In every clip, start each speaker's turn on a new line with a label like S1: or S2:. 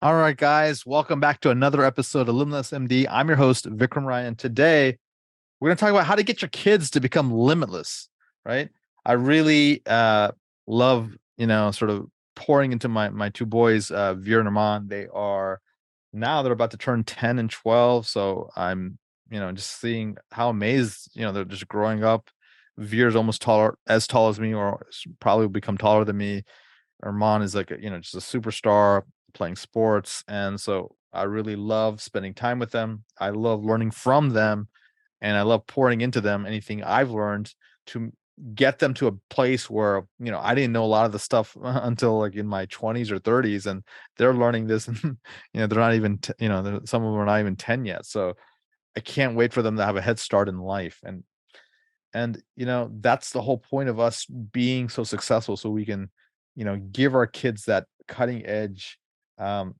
S1: All right, guys, welcome back to another episode of Limitless MD. I'm your host, Vikram Raya, and today we're going to talk about how to get your kids to become limitless, right? I really love, sort of pouring into my two boys, Veer and Armand. They're about to turn 10 and 12. So I'm, just seeing how amazed, they're just growing up. Veer's almost as tall as me, or probably will become taller than me. Armand is like just a superstar playing sports, and so I really love spending time with them. I love learning from them, and I love pouring into them anything I've learned to get them to a place where I didn't know a lot of the stuff until like in my 20s or 30s, and they're learning this, and they're not even some of them are not even 10 yet. So I can't wait for them to have a head start in life, and that's the whole point of us being so successful, so we can give our kids that cutting edge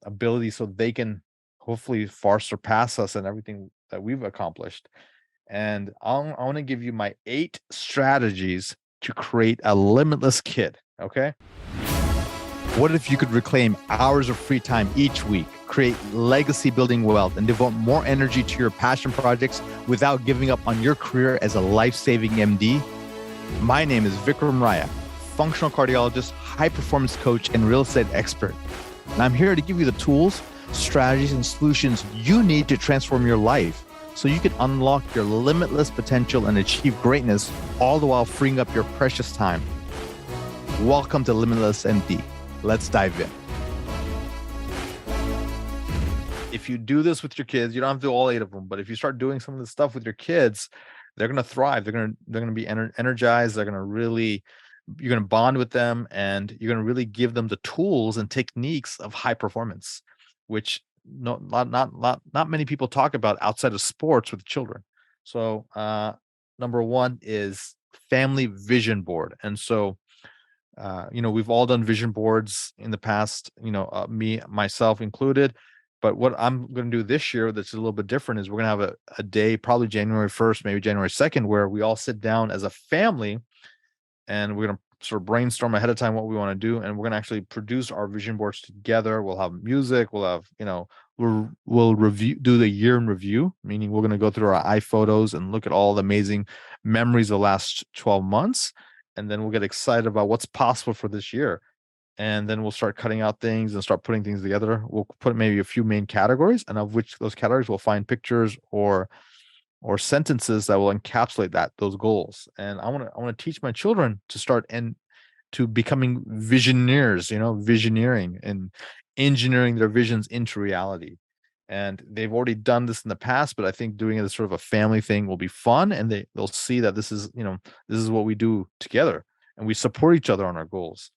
S1: ability, so they can hopefully far surpass us and everything that we've accomplished. And I want to give you my 8 strategies to create a limitless kid. Okay. What if you could reclaim hours of free time each week, create legacy building wealth, and devote more energy to your passion projects without giving up on your career as a life-saving MD? My name is Vikram Raya, functional cardiologist, high performance coach, and real estate expert. And I'm here to give you the tools, strategies, and solutions you need to transform your life so you can unlock your limitless potential and achieve greatness, all the while freeing up your precious time. Welcome to Limitless MD. Let's dive in. If you do this with your kids, you don't have to do all 8 of them, but if you start doing some of the stuff with your kids, they're going to thrive. They're going to be energized. You're going to bond with them, and you're going to really give them the tools and techniques of high performance, which not many people talk about outside of sports with children. So number one is family vision board. And so we've all done vision boards in the past, me, myself included. But what I'm going to do this year that's a little bit different is we're going to have a day, probably January 1st, maybe January 2nd, where we all sit down as a family, and we're going to sort of brainstorm ahead of time what we want to do. And we're going to actually produce our vision boards together. We'll have music. We'll have, we'll do the year in review, meaning we're going to go through our iPhotos and look at all the amazing memories of the last 12 months. And then we'll get excited about what's possible for this year. And then we'll start cutting out things and start putting things together. We'll put maybe a few main categories, and of which those categories we'll find pictures or sentences that will encapsulate those goals. And I want to teach my children to start and to becoming visioneers, visioneering and engineering their visions into reality. And they've already done this in the past, but I think doing it as sort of a family thing will be fun, and they'll see that this is what we do together, and we support each other on our goals.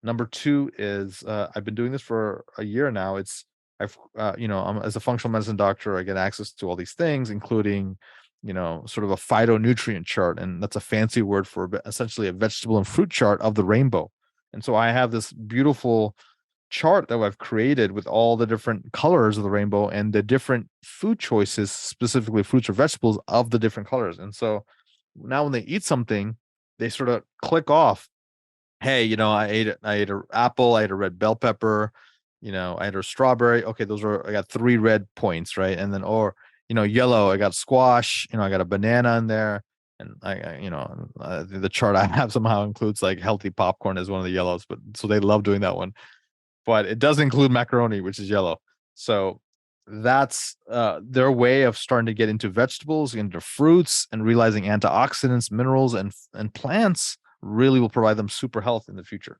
S1: Number two is I've been doing this for a year now. I'm as a functional medicine doctor, I get access to all these things, including, sort of a phytonutrient chart. And that's a fancy word for essentially a vegetable and fruit chart of the rainbow. And so I have this beautiful chart that I've created with all the different colors of the rainbow and the different food choices, specifically fruits or vegetables of the different colors. And so now when they eat something, they sort of click off, hey, I ate an apple, I ate a red bell pepper, I ate a strawberry. Okay, I got 3 red points, right? And then, or, yellow, I got squash, I got a banana in there. And the chart I have somehow includes like healthy popcorn as one of the yellows, but so they love doing that one. But it does include macaroni, which is yellow. So that's their way of starting to get into vegetables, into fruits, and realizing antioxidants, minerals, and plants really will provide them super health in the future.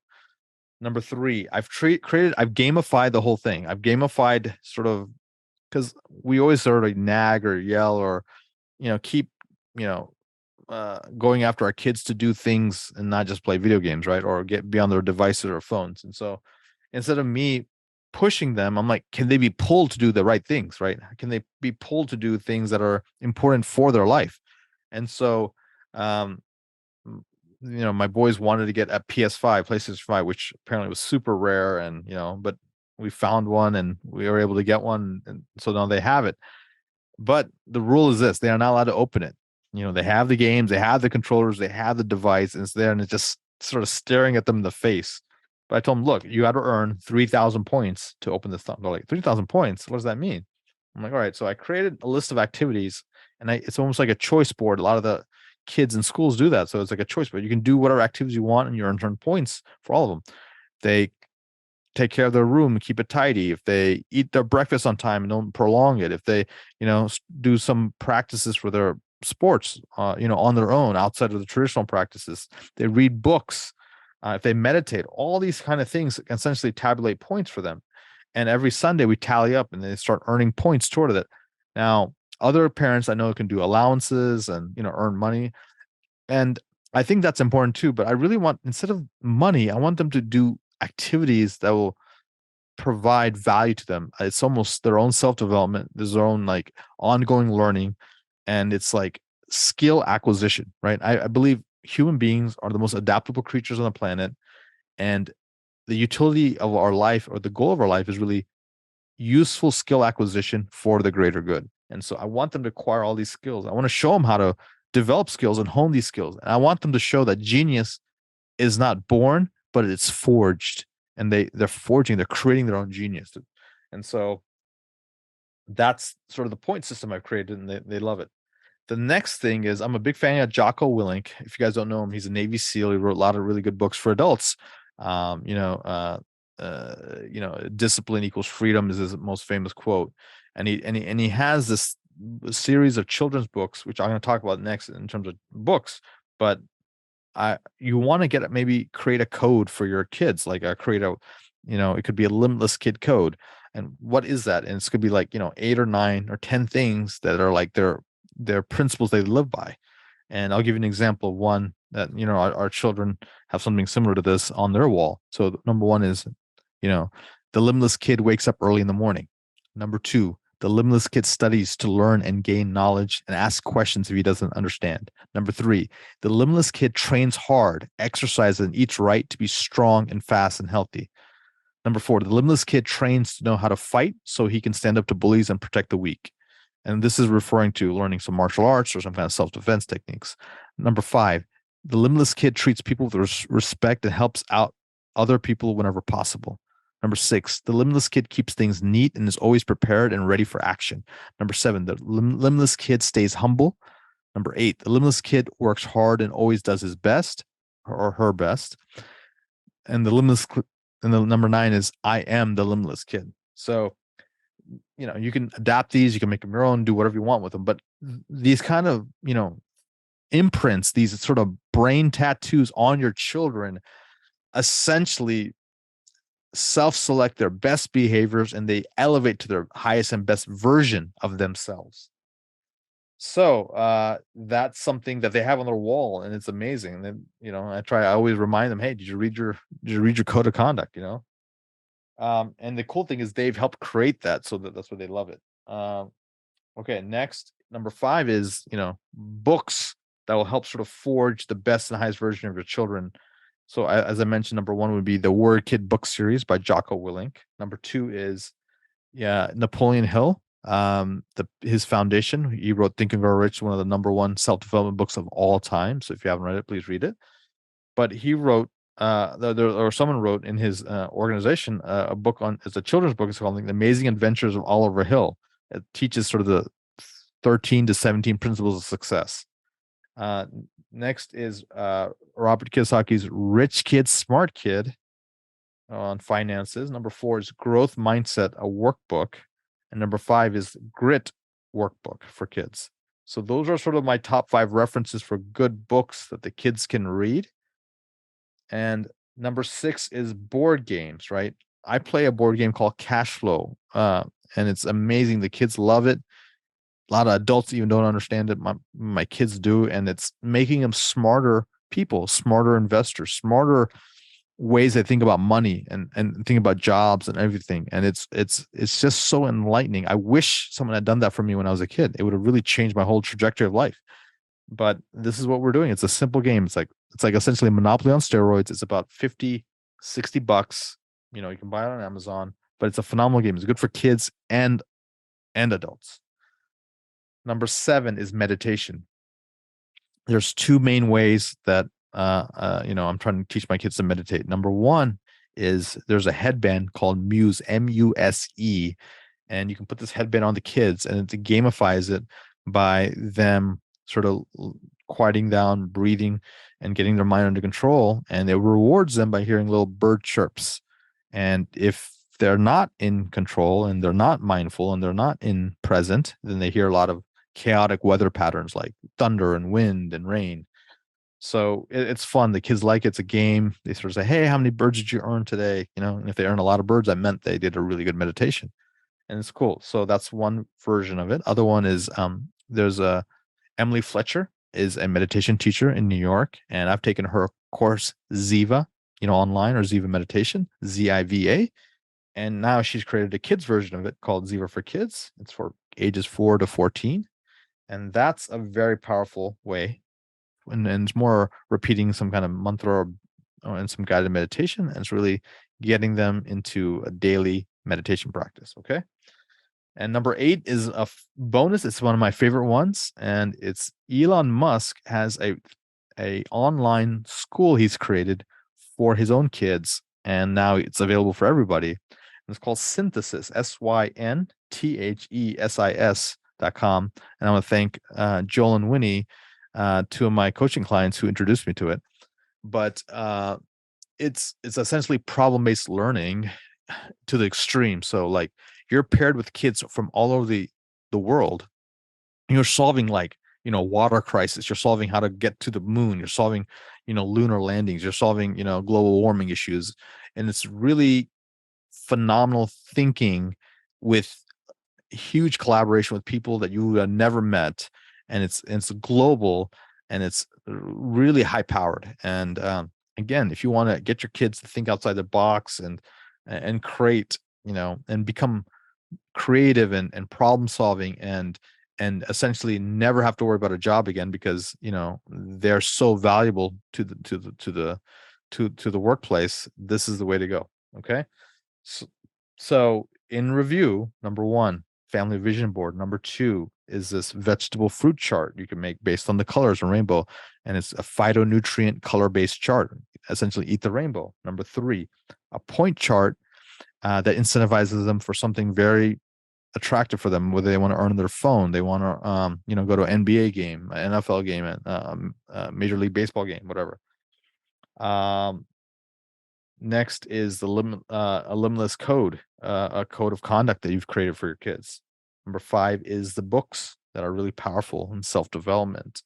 S1: Number 3, I've gamified the whole thing. I've gamified sort of, because we always sort of nag or yell or, keep, going after our kids to do things and not just play video games, right? Or get beyond their devices or phones. And so instead of me pushing them, I'm like, can they be pulled to do the right things, right? Can they be pulled to do things that are important for their life? And so, my boys wanted to get a PS5, PlayStation 5, which apparently was super rare, and but we found one and we were able to get one, and so now they have it. But the rule is this: they are not allowed to open it. They have the games, they have the controllers, they have the device, and it's there, and it's just sort of staring at them in the face. But I told them, look, you got to earn 3,000 points to open this thumb. They're like, 3,000 points? What does that mean? I'm like, all right. So I created a list of activities, and it's almost like a choice board. A lot of the kids in schools do that. So it's like a choice board. You can do whatever activities you want, and you earn points for all of them. They take care of their room, keep it tidy. If they eat their breakfast on time and don't prolong it, if they, do some practices for their sports, on their own outside of the traditional practices, they read books, if they meditate, all these kind of things essentially tabulate points for them. And every Sunday we tally up and they start earning points toward it. Now, other parents I know can do allowances and, earn money. And I think that's important too. But I really want, instead of money, I want them to do activities that will provide value to them. It's almost their own self development, their own like ongoing learning, and it's like skill acquisition, right? I believe human beings are the most adaptable creatures on the planet, and the utility of our life or the goal of our life is really useful skill acquisition for the greater good. And so I want them to acquire all these skills. I want to show them how to develop skills and hone these skills. And I want them to show that genius is not born, but it's forged. And they're forging, they're creating their own genius. And so that's sort of the point system I've created, and they love it. The next thing is I'm a big fan of Jocko Willink. If you guys don't know him, he's a Navy SEAL. He wrote a lot of really good books for adults. Discipline equals freedom is his most famous quote. And he has this series of children's books, which I'm going to talk about next in terms of books. But you want to maybe create a code for your kids, like create a, it could be a limitless kid code. And what is that? And it's could be like, 8 or 9 or 10 things that are like their principles they live by. And I'll give you an example of one that, our children have something similar to this on their wall. So number one is, the limitless kid wakes up early in the morning. Number two, the limitless kid studies to learn and gain knowledge and ask questions if he doesn't understand. Number three, the limitless kid trains hard, exercises, and eats right to be strong and fast and healthy. Number four, the limitless kid trains to know how to fight so he can stand up to bullies and protect the weak. And this is referring to learning some martial arts or some kind of self-defense techniques. Number five, the limitless kid treats people with respect and helps out other people whenever possible. Number six, the limitless kid keeps things neat and is always prepared and ready for action. Number seven, the limitless kid stays humble. Number eight, the limitless kid works hard and always does his best or her best. And the number nine is I am the limitless kid. So, you can adapt these, you can make them your own, do whatever you want with them. But these kind of, imprints, these sort of brain tattoos on your children, essentially self-select their best behaviors and they elevate to their highest and best version of themselves. So that's something that they have on their wall, and it's amazing. And then, I always remind them, hey, did you read your code of conduct? And the cool thing is they've helped create that, so that's why they love it. Okay, next, number five is, books that will help sort of forge the best and highest version of your children. So as I mentioned, number one would be the Word Kid book series by Jocko Willink. Number two is, Napoleon Hill. His foundation. He wrote Think and Grow Rich, one of the number one self-development books of all time. So if you haven't read it, please read it. But he wrote, someone wrote in his organization a book it's a children's book. It's called The Amazing Adventures of Oliver Hill. It teaches sort of the 13 to 17 principles of success. Next is Robert Kiyosaki's Rich Kid, Smart Kid on finances. Number four is Growth Mindset, a workbook. And number five is Grit workbook for kids. So those are sort of my top 5 references for good books that the kids can read. And number 6 is board games, right? I play a board game called Cash Flow, and it's amazing. The kids love it. A lot of adults even don't understand it. My kids do, and it's making them smarter people, smarter investors, smarter ways they think about money and think about jobs and everything. And it's just so enlightening. I wish someone had done that for me when I was a kid. It would have really changed my whole trajectory of life. But this is what we're doing. It's a simple game. It's like essentially Monopoly on steroids. It's about 50, 60 bucks. You can buy it on Amazon, but it's a phenomenal game. It's good for kids and adults. Number 7 is meditation. There's 2 main ways that I'm trying to teach my kids to meditate. Number 1 is there's a headband called Muse, Muse, and you can put this headband on the kids, and it gamifies it by them sort of quieting down, breathing, and getting their mind under control. And it rewards them by hearing little bird chirps. And if they're not in control and they're not mindful and they're not in present, then they hear a lot of chaotic weather patterns like thunder and wind and rain. So it's fun. The kids like it. It's a game. They sort of say, "Hey, how many birds did you earn today?" And if they earn a lot of birds, that meant they did a really good meditation, and it's cool. So that's one version of it. Other one is there's a Emily Fletcher is a meditation teacher in New York, and I've taken her course Ziva, online, or Ziva Meditation, Ziva, and now she's created a kids version of it called Ziva for Kids. It's for ages 4 to 14, and that's a very powerful way. And it's more repeating some kind of mantra and some guided meditation, and it's really getting them into a daily meditation practice. Okay. And number 8 is a bonus. It's one of my favorite ones, and it's Elon Musk has a online school he's created for his own kids, and now it's available for everybody. And it's called Synthesis, SYNTHESIS.com. And I want to thank Joel and Winnie, 2 of my coaching clients who introduced me to it. But it's essentially problem-based learning to the extreme. So like you're paired with kids from all over the world. You're solving water crisis. You're solving how to get to the moon. You're solving, lunar landings. You're solving, global warming issues. And it's really phenomenal thinking with huge collaboration with people that you have never met. And it's global, and it's really high powered. And again, if you want to get your kids to think outside the box and create, and become creative and problem solving and essentially never have to worry about a job again, because they're so valuable to the workplace, this is the way to go. Okay. So in review, number 1, family vision board. Number 2 is this vegetable fruit chart you can make based on the colors and rainbow, and it's a phytonutrient color-based chart. Essentially, eat the rainbow. Number 3, a point chart that incentivizes them for something very attractive for them, whether they want to earn their phone, they want to go to an NBA game, an NFL game, and Major League Baseball game, whatever. Next is the a limitless code, a code of conduct that you've created for your kids. Number 5 is the books that are really powerful in self-development.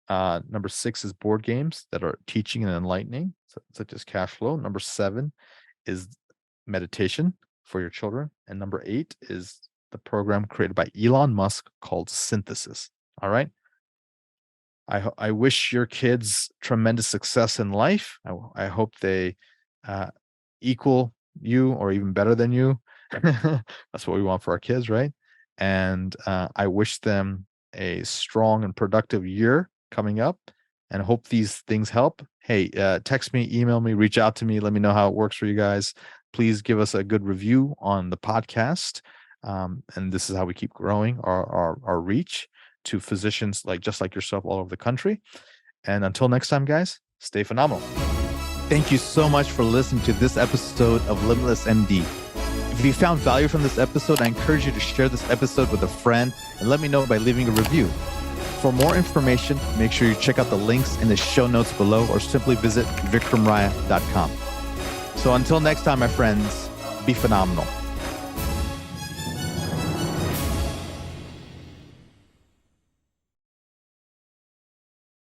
S1: Number 6 is board games that are teaching and enlightening, such as cash flow. Number 7 is meditation for your children. And number 8 is the program created by Elon Musk called Synthesis. All right. I wish your kids tremendous success in life. I hope they equal you or even better than you. That's what we want for our kids, right? And I wish them a strong and productive year coming up, and hope these things help. Hey, text me, email me, reach out to me. Let me know how it works for you guys. Please give us a good review on the podcast. And this is how we keep growing our reach to physicians just like yourself all over the country. And until next time, guys, stay phenomenal. Thank you so much for listening to this episode of Limitless MD. If you found value from this episode, I encourage you to share this episode with a friend and let me know by leaving a review. For more information, make sure you check out the links in the show notes below, or simply visit vikramraya.com. So until next time, my friends, be phenomenal.